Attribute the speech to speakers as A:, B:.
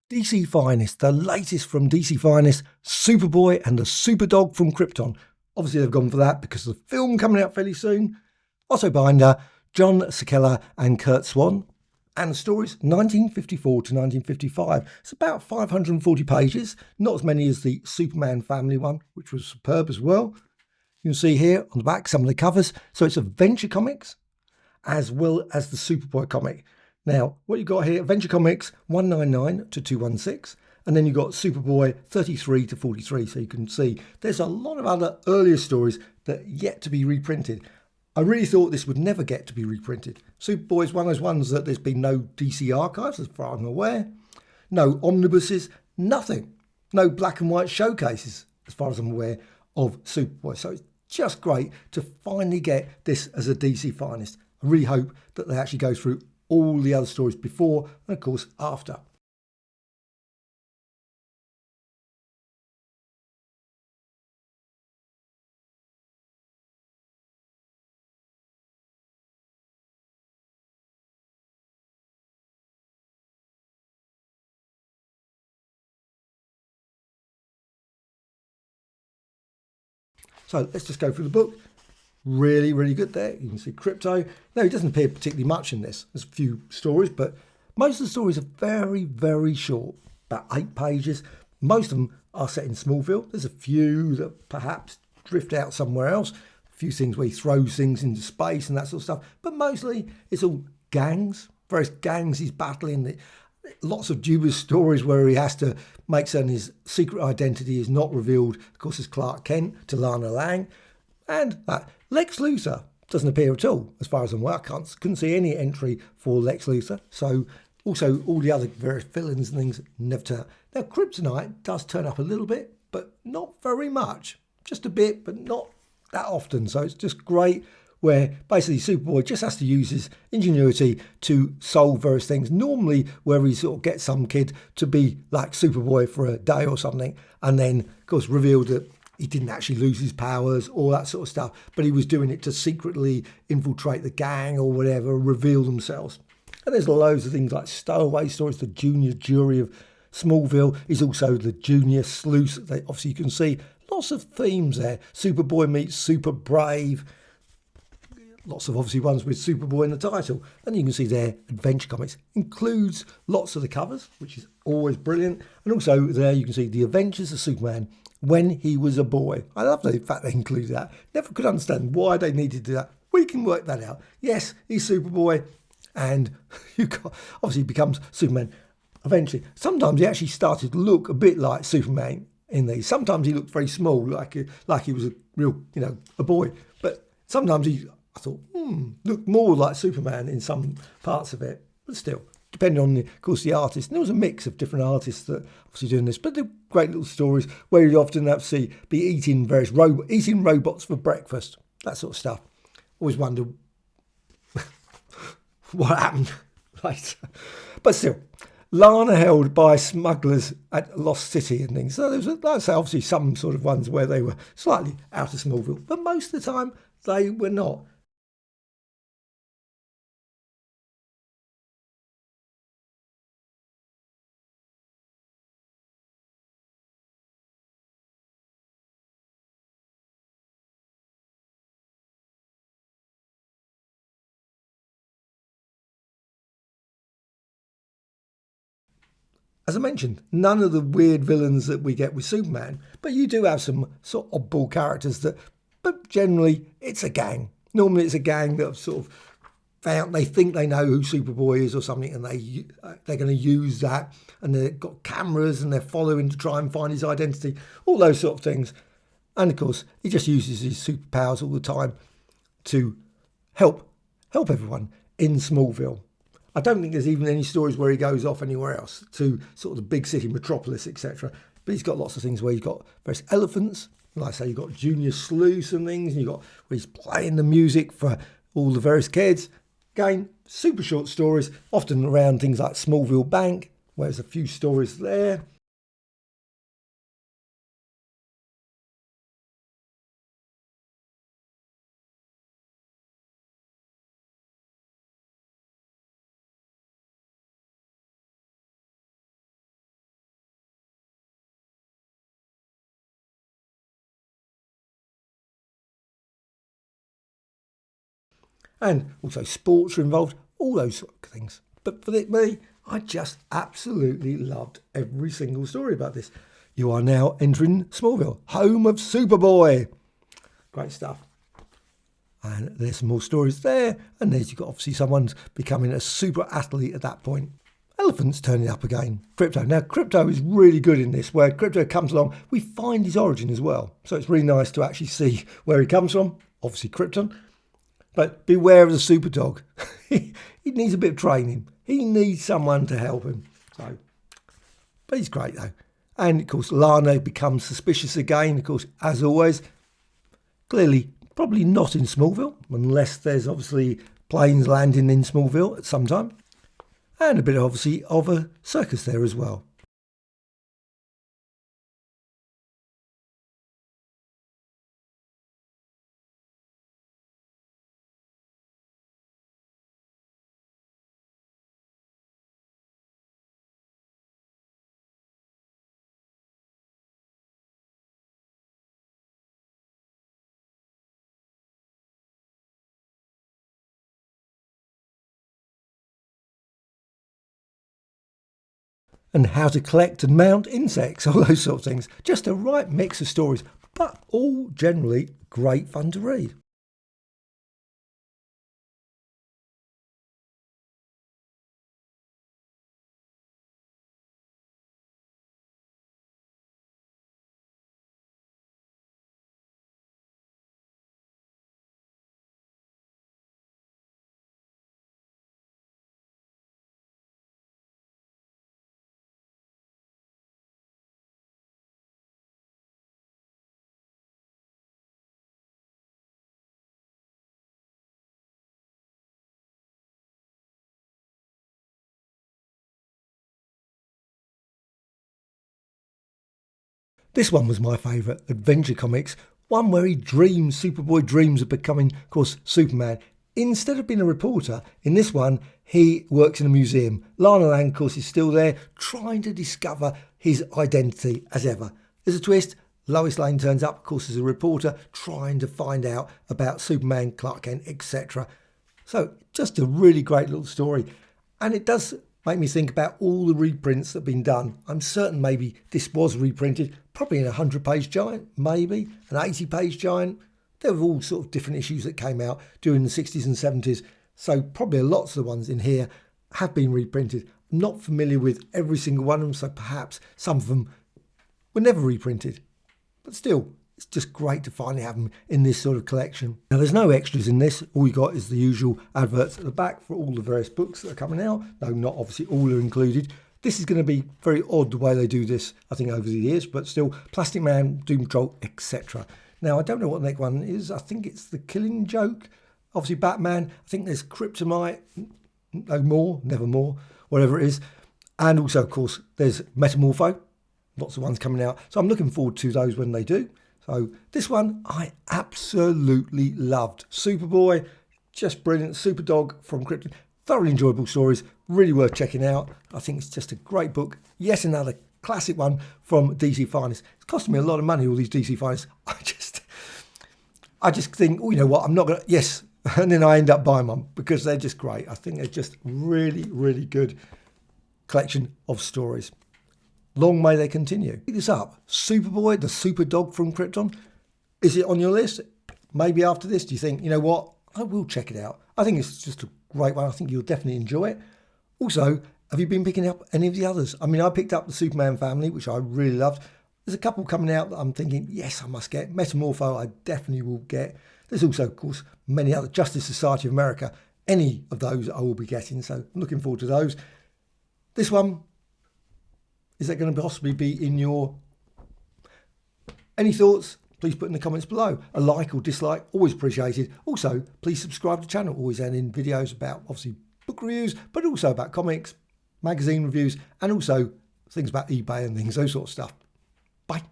A: DC Finest, the latest from DC Finest, Superboy and the Superdog from Krypton. Obviously they've gone for that because of the film coming out fairly soon. Otto Binder, John Sakella and Kurt Swan. And the story's 1954 to 1955. It's about 540 pages, not as many as the Superman family one, which was superb as well. You can see here on the back some of the covers. So it's Adventure Comics as well as the Superboy comic. Now, what you've got here, Adventure Comics 199 to 216, and then you've got Superboy 33 to 43. So you can see there's a lot of other earlier stories that are yet to be reprinted. I really thought this would never get to be reprinted. Superboy is one of those ones that there's been no DC archives, as far as I'm aware. No omnibuses, nothing. No black and white showcases, as far as I'm aware, of Superboy. So it's just great to finally get this as a DC Finest. I really hope that they actually go through all the other stories before and of course after. So let's just go through the book. Really, really good there. You can see Krypto. No, he doesn't appear particularly much in this. There's a few stories, but most of the stories are very, very short, about 8 pages. Most of them are set in Smallville. There's a few that perhaps drift out somewhere else. A few things where he throws things into space and that sort of stuff. But mostly it's all gangs, various gangs he's battling. Lots of dubious stories where he has to make certain his secret identity is not revealed. Of course, it's Clark Kent to Lana Lang. And Lex Luthor doesn't appear at all, as far as I'm aware. I couldn't see any entry for Lex Luthor. So also all the other various villains and things never turn up. Now, Kryptonite does turn up a little bit, but not very much. Just a bit, but not that often. So it's just great where basically Superboy just has to use his ingenuity to solve various things. Normally where he sort of gets some kid to be like Superboy for a day or something, and then of course revealed that he didn't actually lose his powers, all that sort of stuff, but he was doing it to secretly infiltrate the gang or whatever, reveal themselves. And there's loads of things like stowaway stories. The junior jury of Smallville is also the junior sleuth. Obviously you can see lots of themes there. Superboy meets Super Brave. Lots of obviously ones with Superboy in the title. And you can see there, Adventure Comics includes lots of the covers, which is always brilliant. And also there you can see the Adventures of Superman when he was a boy. I love the fact they include that. Never could understand why they needed to do that. We can work that out. Yes, he's Superboy, and obviously he becomes Superman eventually. Sometimes he actually started to look a bit like Superman in these. Sometimes he looked very small, like he was a real, a boy. But sometimes I thought, looked more like Superman in some parts of it. But still, depending on, of course, the artist. And there was a mix of different artists that obviously doing this. But they're great little stories where you often have to see be eating various eating robots for breakfast, that sort of stuff. Always wonder what happened later. But still, Lana held by smugglers at Lost City and things. So there was, like I say, obviously some sort of ones where they were slightly out of Smallville. But most of the time, they were not. As I mentioned, none of the weird villains that we get with Superman, but you do have some sort of oddball characters but generally it's a gang. Normally it's a gang that have sort of found, they think they know who Superboy is or something, and they're going to use that, and they've got cameras and they're following to try and find his identity, all those sort of things. And of course, he just uses his superpowers all the time to help everyone in Smallville. I don't think there's even any stories where he goes off anywhere else to sort of the big city metropolis, etc. But he's got lots of things where he's got various elephants. Like I say, you've got Junior Sleuth and things, and you've got where he's playing the music for all the various kids. Again, super short stories, often around things like Smallville Bank, where there's a few stories there. And also sports are involved, all those sort of things. But for me, I just absolutely loved every single story about this. You are now entering Smallville, home of Superboy. Great stuff. And there's some more stories there. And there's, you've got obviously someone's becoming a super athlete at that point. Elephant's turning up again. Krypto. Now, Krypto is really good in this. Where Krypto comes along, we find his origin as well. So it's really nice to actually see where he comes from. Obviously Krypton. But beware of the super dog. He needs a bit of training. He needs someone to help him. So, but he's great though. And of course, Lana becomes suspicious again. Of course, as always, clearly probably not in Smallville, unless there's obviously planes landing in Smallville at some time. And a bit obviously of a circus there as well. And how to collect and mount insects, all those sort of things. Just a right mix of stories, but all generally great fun to read. This one was my favourite, Adventure Comics, one where he dreams, Superboy dreams of becoming, of course, Superman. Instead of being a reporter, in this one, he works in a museum. Lana Lang, of course, is still there, trying to discover his identity as ever. There's a twist. Lois Lane turns up, of course, as a reporter, trying to find out about Superman, Clark Kent, etc. So, just a really great little story. And it does make me think about all the reprints that have been done. I'm certain maybe this was reprinted, probably in a 100-page giant, maybe, an 80-page giant. There were all sort of different issues that came out during the 60s and 70s. So probably lots of the ones in here have been reprinted. I'm not familiar with every single one of them, so perhaps some of them were never reprinted. But still, it's just great to finally have them in this sort of collection. Now, there's no extras in this. All you got is the usual adverts at the back for all the various books that are coming out. No, not obviously all are included. This is going to be very odd the way they do this, I think, over the years, but still, Plastic Man, Doom Patrol, etc. Now, I don't know what the next one is. I think it's The Killing Joke. Obviously, Batman. I think there's Kryptonite, No More, Nevermore, whatever it is. And also, of course, there's Metamorpho. Lots of ones coming out. So I'm looking forward to those when they do. So this one I absolutely loved. Superboy, just brilliant. Superdog from Krypton. Thoroughly enjoyable stories. Really worth checking out. I think it's just a great book. Yet another classic one from DC Finest. It's costing me a lot of money, all these DC Finest. I just think, oh, you know what, I'm not going to, yes. And then I end up buying one because they're just great. I think they're just really, really good collection of stories. Long may they continue. Pick this up. Superboy, the super dog from Krypton. Is it on your list? Maybe after this, do you think, you know what, I will check it out. I think it's just a great one. I think you'll definitely enjoy it. Also, have you been picking up any of the others? I mean, I picked up the Superman family, which I really loved. There's a couple coming out that I'm thinking, yes, I must get. Metamorpho, I definitely will get. There's also, of course, many other. Justice Society of America. Any of those I will be getting. So I'm looking forward to those. This one, is that going to possibly be in your... Any thoughts? Please put in the comments below. A like or dislike, always appreciated. Also, please subscribe to the channel. Always adding videos about, obviously, book reviews, but also about comics, magazine reviews, and also things about eBay and things, those sort of stuff. Bye.